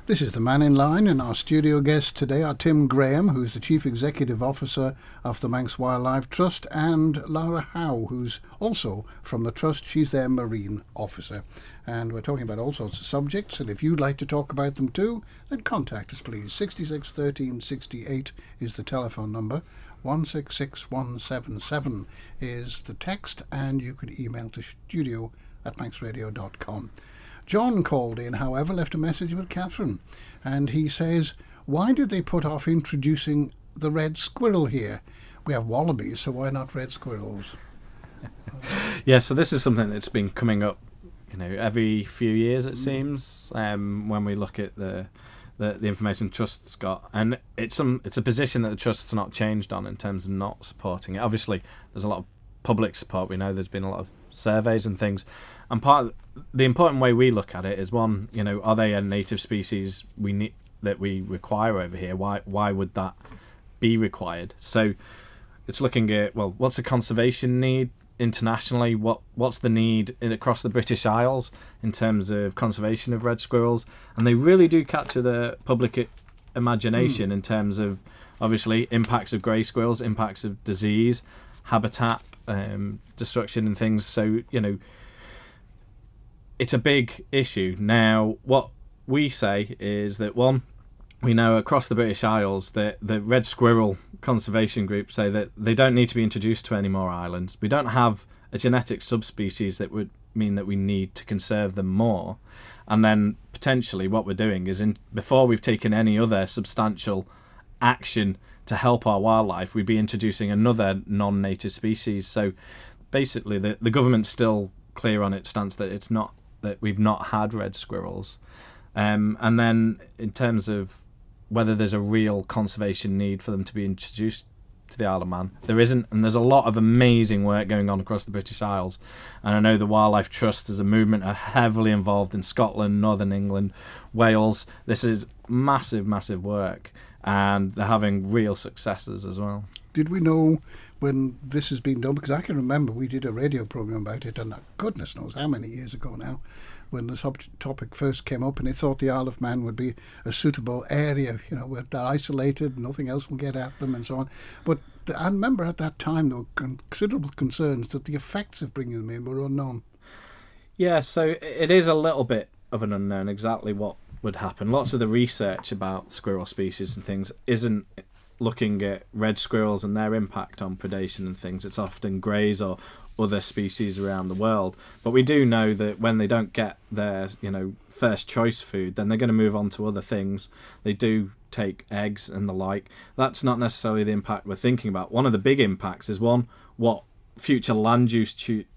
This is the Mannin Line, and our studio guests today are Tim Graham, who's the Chief Executive Officer of the Manx Wildlife Trust, and Lara Howe, who's also from the Trust. She's their Marine Officer. And we're talking about all sorts of subjects, and if you'd like to talk about them too, then contact us please. 66 13 68 is the telephone number. 166177 is the text, and you can email to studio@manxradio.com. John called in, however, left a message with Catherine, and he says, why did they put off introducing the red squirrel here? We have wallabies, so why not red squirrels? Yeah, so this is something that's been coming up, every few years, it seems, when we look at the information Trust's got, and it's a position that the Trust's not changed on in terms of not supporting it. Obviously, there's a lot of public support. We know there's been a lot of surveys and things, and part of the important way we look at it is, one, are they a native species that we require over here? Why would that be required? So it's looking at, well, what's the conservation need internationally? What's the need across the British Isles in terms of conservation of red squirrels? And they really do capture the public imagination in terms of, obviously, impacts of grey squirrels, impacts of disease, habitat destruction and things. So it's a big issue. Now, what we say is that, one, we know across the British Isles that the red squirrel conservation groups say that they don't need to be introduced to any more islands. We don't have a genetic subspecies that would mean that we need to conserve them more. And then potentially what we're doing is, before we've taken any other substantial action to help our wildlife, we'd be introducing another non-native species. So basically the government's still clear on its stance that it's not, that we've not had red squirrels. And then in terms of whether there's a real conservation need for them to be introduced to the Isle of Man, there isn't, and there's a lot of amazing work going on across the British Isles. And I know the Wildlife Trust as a movement are heavily involved in Scotland, Northern England, Wales. This is massive work, and they're having real successes as well. Did we know when this has been done? Because I can remember we did a radio programme about it, and goodness knows how many years ago now, when the topic first came up, and they thought the Isle of Man would be a suitable area, where they're isolated, nothing else will get at them and so on. But I remember at that time there were considerable concerns that the effects of bringing them in were unknown. Yeah, so it is a little bit of an unknown exactly what would happen. Lots of the research about squirrel species and things isn't looking at red squirrels and their impact on predation and things. It's often greys or other species around the world. But we do know that when they don't get their first choice food, then they're going to move on to other things. They do take eggs and the like. That's not necessarily the impact we're thinking about. One of the big impacts is, one, what future land use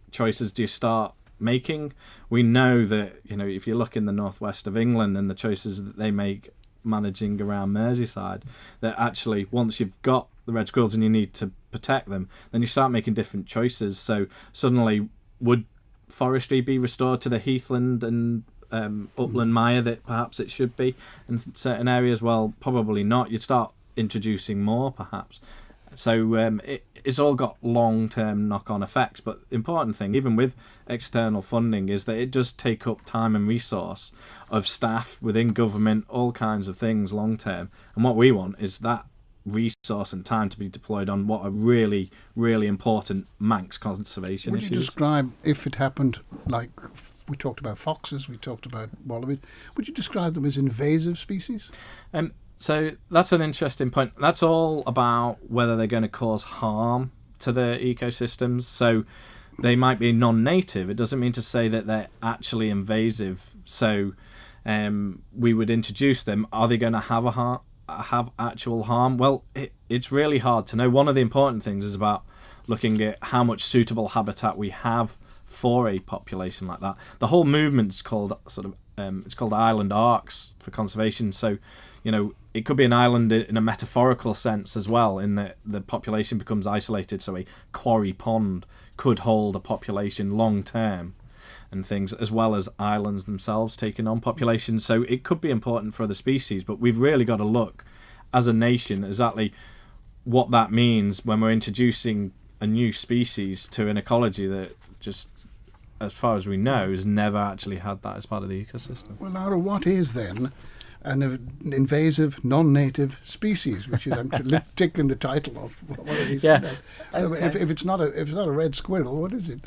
choices do you start making? We know that if you look in the northwest of England and the choices that they make managing around Merseyside, that actually once you've got the red squirrels and you need to protect them, then you start making different choices. So suddenly, would forestry be restored to the heathland and upland mire that perhaps it should be in certain areas? Well, probably not. You'd start introducing more perhaps. So it's all got long-term knock-on effects. But the important thing, even with external funding, is that it does take up time and resource of staff within government, all kinds of things long-term. And what we want is that resource and time to be deployed on what are really, really important Manx conservation issues. Would you describe, if it happened, like we talked about foxes, we talked about wallabies, would you describe them as invasive species? So that's an interesting point. That's all about whether they're going to cause harm to the ecosystems. So they might be non-native. It doesn't mean to say that they're actually invasive. So we would introduce them. Are they going to have actual harm? Well, it's really hard to know. One of the important things is about looking at how much suitable habitat we have for a population like that. The whole movement's called it's called island arcs for conservation. So it could be an island in a metaphorical sense as well, in that the population becomes isolated. So a quarry pond could hold a population long term and things, as well as islands themselves taking on populations. So it could be important for other species, but we've really got to look as a nation exactly what that means when we're introducing a new species to an ecology that just, as far as we know, has never actually had that as part of the ecosystem. Well, Lara, what is then an invasive non-native species, which is I'm tickling the title of what it is. Yeah. Okay. If it's not a red squirrel, what is it?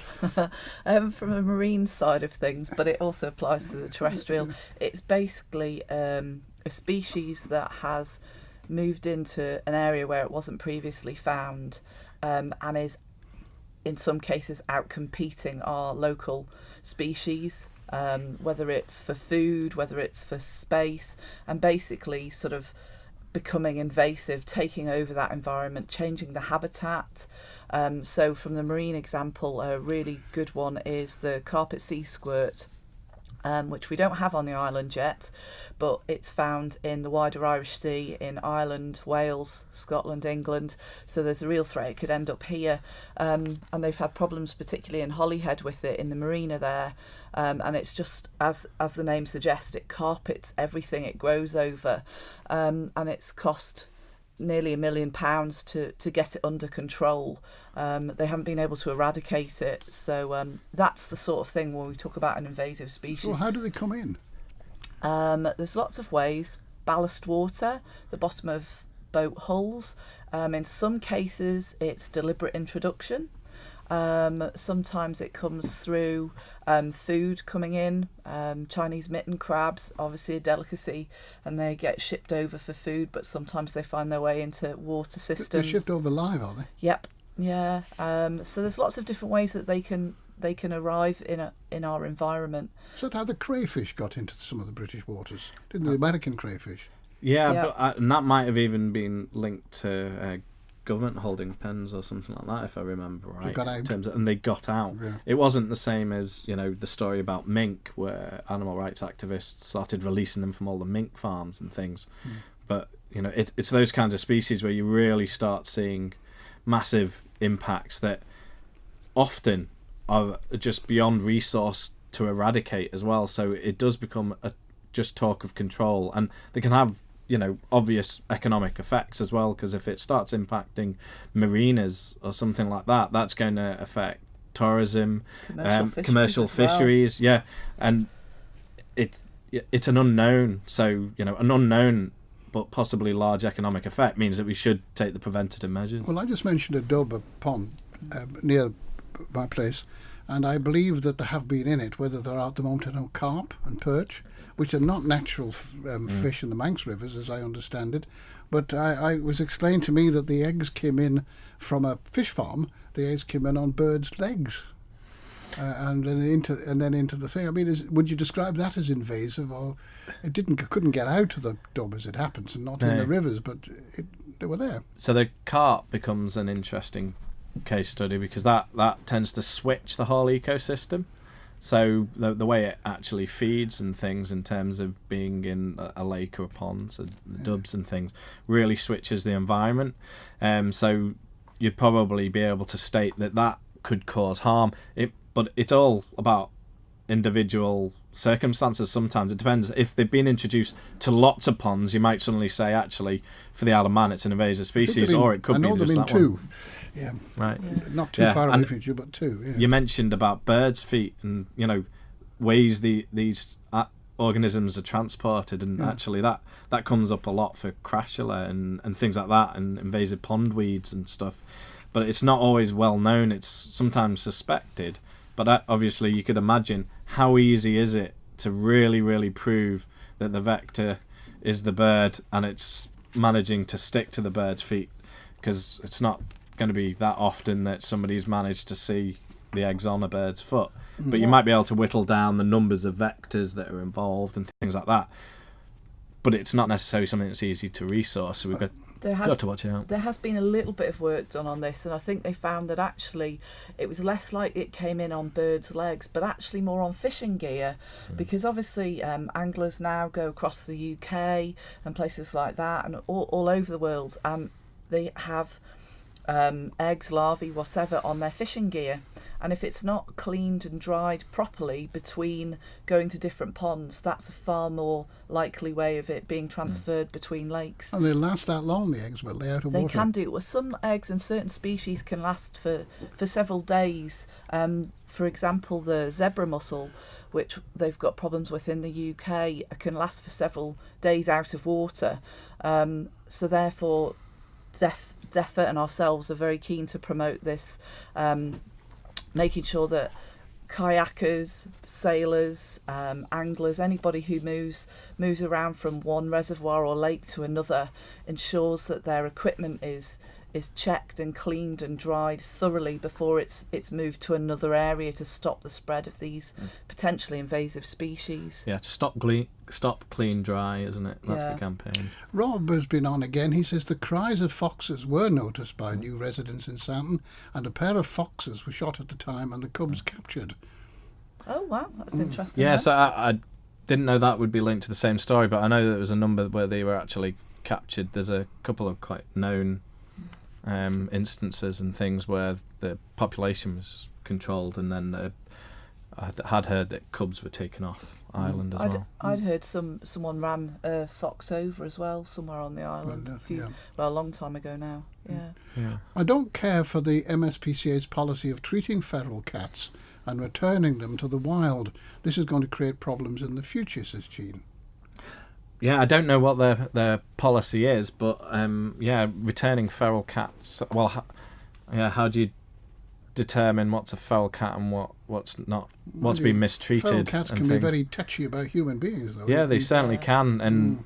From a marine side of things, but it also applies to the terrestrial. It's basically a species that has moved into an area where it wasn't previously found, and is in some cases outcompeting our local species, whether it's for food, whether it's for space, and basically sort of becoming invasive, taking over that environment, changing the habitat. So from the marine example, a really good one is the carpet sea squirt, which we don't have on the island yet, but it's found in the wider Irish Sea, in Ireland, Wales, Scotland, England. So there's a real threat it could end up here. And they've had problems, particularly in Holyhead, with it in the marina there. And it's just, as the name suggests, it carpets everything it grows over. And it's cost nearly £1 million to get it under control. They haven't been able to eradicate it. So that's the sort of thing when we talk about an invasive species. Well, how do they come in? There's lots of ways. Ballast water, the bottom of boat hulls. In some cases, it's deliberate introduction. Sometimes it comes through food coming in. Chinese mitten crabs, obviously a delicacy, and they get shipped over for food, but sometimes they find their way into water systems. They're shipped over live, are they? Yep. Yeah. So there's lots of different ways that they can arrive in our environment. So that's how the crayfish got into some of the British waters, didn't the American crayfish? Yeah, Yeah. but and that might have even been linked to government holding pens or something like that, if I remember right. They got out. And they got out. Yeah. It wasn't the same as, the story about mink, where animal rights activists started releasing them from all the mink farms and things. But it's those kinds of species where you really start seeing massive impacts that often are just beyond resource to eradicate as well. So it does become just talk of control, and they can have obvious economic effects as well, because if it starts impacting marinas or something like that, that's going to affect tourism, commercial fisheries. Well. Yeah, and it's an unknown. So an unknown but possibly large economic effect means that we should take the preventative measures. Well, I just mentioned a dub pond near my place, and I believe that there have been in it, whether there are at the moment, I know, carp and perch, which are not natural fish in the Manx rivers, as I understand it. But I was explained to me that the eggs came in from a fish farm. The eggs came in on birds' legs, and then into the thing. I mean, would you describe that as invasive, or it couldn't get out of the dub as it happens, and not in the rivers, but they were there. So the carp becomes an interesting case study, because that tends to switch the whole ecosystem. So the way it actually feeds and things, in terms of being in a lake or a pond, so the dubs and things, really switches the environment. So you'd probably be able to state that could cause harm. But it's all about individual circumstances. Sometimes it depends. If they've been introduced to lots of ponds, you might suddenly say, actually, for the Isle of Man, it's an invasive species, or it could be just that two. one. Yeah, right. Not too far away from each other, but two. Yeah. You mentioned about birds' feet and ways these organisms are transported, and actually that comes up a lot for crashula and things like that, and invasive pondweeds and stuff. But it's not always well known. It's sometimes suspected. But obviously, you could imagine how easy is it to really, really prove that the vector is the bird, and it's managing to stick to the bird's feet, because it's not going to be that often that somebody's managed to see the eggs on a bird's foot. But you might be able to whittle down the numbers of vectors that are involved and things like that. But it's not necessarily something that's easy to resource, so we've got to watch out. There has been a little bit of work done on this, and I think they found that actually it was less like it came in on birds' legs, but actually more on fishing gear, because obviously anglers now go across the UK and places like that, and all over the world, and they have eggs, larvae, whatever, on their fishing gear. And if it's not cleaned and dried properly between going to different ponds, that's a far more likely way of it being transferred between lakes. And they last that long, the eggs, will they, out of water? They can do. Well, some eggs in certain species can last for several days. For example, the zebra mussel which they've got problems with in the UK, can last for several days out of water. So therefore, DEFRA and ourselves are very keen to promote this, making sure that kayakers, sailors, anglers, anybody who moves around from one reservoir or lake to another, ensures that their equipment is checked and cleaned and dried thoroughly before it's moved to another area to stop the spread of these potentially invasive species. Yeah, stop, clean, dry, isn't it? That's the campaign. Rob has been on again. He says the cries of foxes were noticed by new residents in Santon, and a pair of foxes were shot at the time and the cubs captured. Oh wow, that's interesting. Yeah, so I didn't know that would be linked to the same story, but I know there was a number where they were actually captured. There's a couple of quite known instances and things where the population was controlled, and then I had heard that cubs were taken off island as well. I'd heard someone ran a fox over as well somewhere on the island a long time ago now. Yeah. I don't care for the MSPCA's policy of treating feral cats and returning them to the wild. This is going to create problems in the future, says Jean. Yeah, I don't know what their policy is, but returning feral cats. Well, how do you determine what's a feral cat and what's not? What's been mistreated? Feral cats can be very touchy about human beings, though. Yeah, they certainly can, and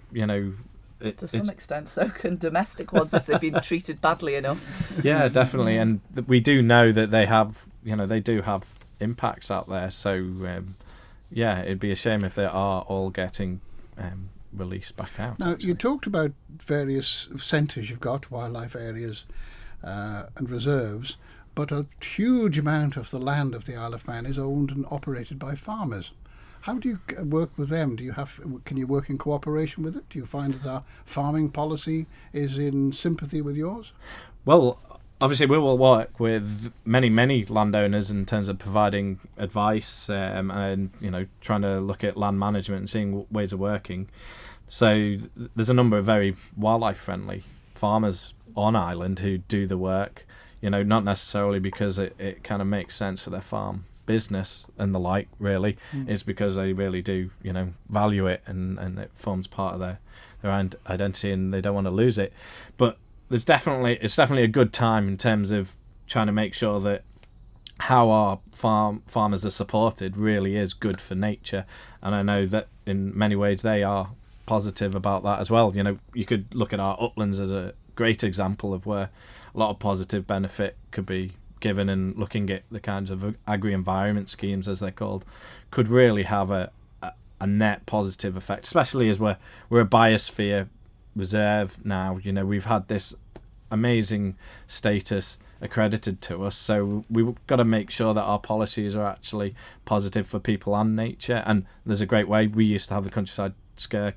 to some extent, so can domestic ones if they've been treated badly enough. Yeah, definitely, and we do know that they do have impacts out there. So it'd be a shame if they are all getting released back out. Now, you talked about various centres you've got, wildlife areas and reserves, but a huge amount of the land of the Isle of Man is owned and operated by farmers. How do you work with them? Can you work in cooperation with it? Do you find that our farming policy is in sympathy with yours? Well, obviously we will work with many landowners in terms of providing advice and trying to look at land management and seeing ways of working. So there's a number of very wildlife friendly farmers on island who do the work, not necessarily because it kind of makes sense for their farm business and the like, really. It's because they really do value it, and it forms part of their identity, and they don't want to lose it. But it's definitely a good time in terms of trying to make sure that how our farmers are supported really is good for nature, and I know that in many ways they are positive about that as well. You could look at our uplands as a great example of where a lot of positive benefit could be given, and looking at the kinds of agri-environment schemes, as they're called, could really have a net positive effect, especially as we're a biosphere reserve now. We've had this amazing status accredited to us, so we've got to make sure that our policies are actually positive for people and nature. And there's a great way. We used to have the countryside care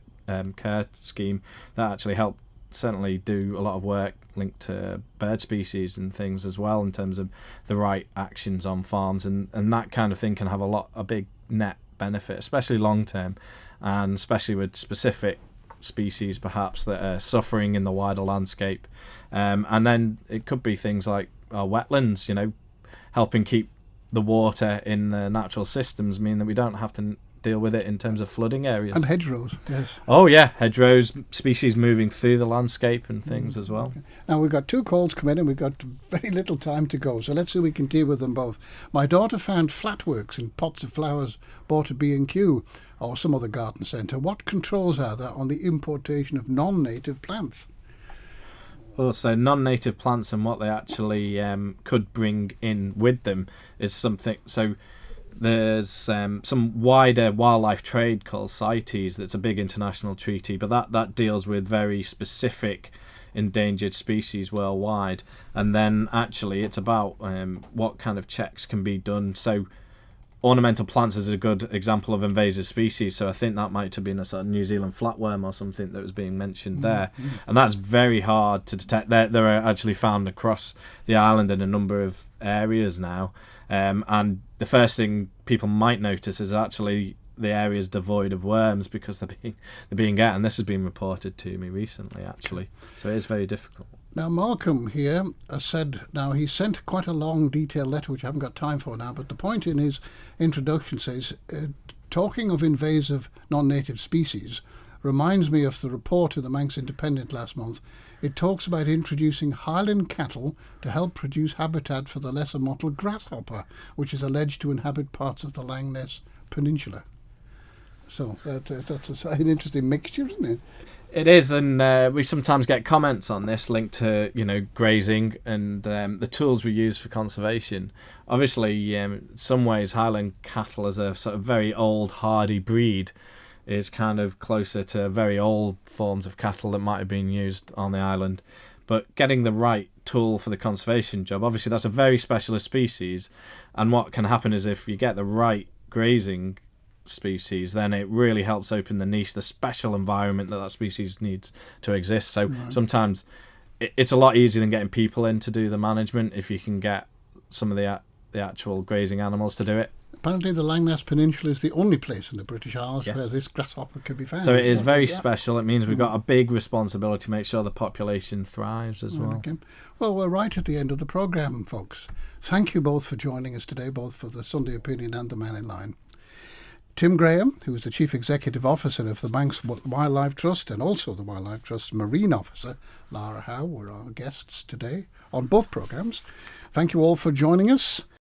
scheme that actually helped certainly do a lot of work linked to bird species and things as well, in terms of the right actions on farms, and that kind of thing can have a big net benefit, especially long term, and especially with specific species perhaps that are suffering in the wider landscape. And then it could be things like our wetlands, helping keep the water in the natural systems, mean that we don't have to deal with it in terms of flooding areas. And hedgerows, yes. Oh yeah, hedgerows, species moving through the landscape and things as well. Okay. Now we've got 2 calls come in and we've got very little time to go, so let's see if we can deal with them both. My daughter found flatworks in pots of flowers bought at B&Q or some other garden centre. What controls are there on the importation of non-native plants? Well, so non-native plants and what they actually could bring in with them is something. So there's some wider wildlife trade called CITES that's a big international treaty, but that deals with very specific endangered species worldwide. And then actually it's about what kind of checks can be done. So ornamental plants is a good example of invasive species, so I think that might have been a sort of New Zealand flatworm or something that was being mentioned there. And that's very hard to detect. They're actually found across the island in a number of areas now, and the first thing people might notice is actually the areas devoid of worms because they're being get, and this has been reported to me recently actually, so it is very difficult. Now, Malcolm here has said, now he sent quite a long, detailed letter, which I haven't got time for now, but the point in his introduction says, talking of invasive non-native species reminds me of the report in the Manx Independent last month. It talks about introducing Highland cattle to help produce habitat for the lesser mottled grasshopper, which is alleged to inhabit parts of the Langness Peninsula. So that's an interesting mixture, isn't it? It is, and we sometimes get comments on this linked to grazing and the tools we use for conservation. Obviously, in some ways, Highland cattle as a sort of very old hardy breed is kind of closer to very old forms of cattle that might have been used on the island. But getting the right tool for the conservation job, obviously that's a very specialist species, and what can happen is if you get the right grazing species, then it really helps open the niche, the special environment that species needs to exist. So sometimes it's a lot easier than getting people in to do the management if you can get some of the actual grazing animals to do it. Apparently the Langness Peninsula is the only place in the British Isles where this grasshopper can be found. So it is very special. It means we've got a big responsibility to make sure the population thrives as well. Okay. Well, we're right at the end of the programme, folks. Thank you both for joining us today, both for the Sunday Opinion and the Mannin Line. Tim Graham, who is the Chief Executive Officer of the Manx Wildlife Trust and also the Wildlife Trust's Marine Officer, Lara Howe, were our guests today on both programmes. Thank you all for joining us.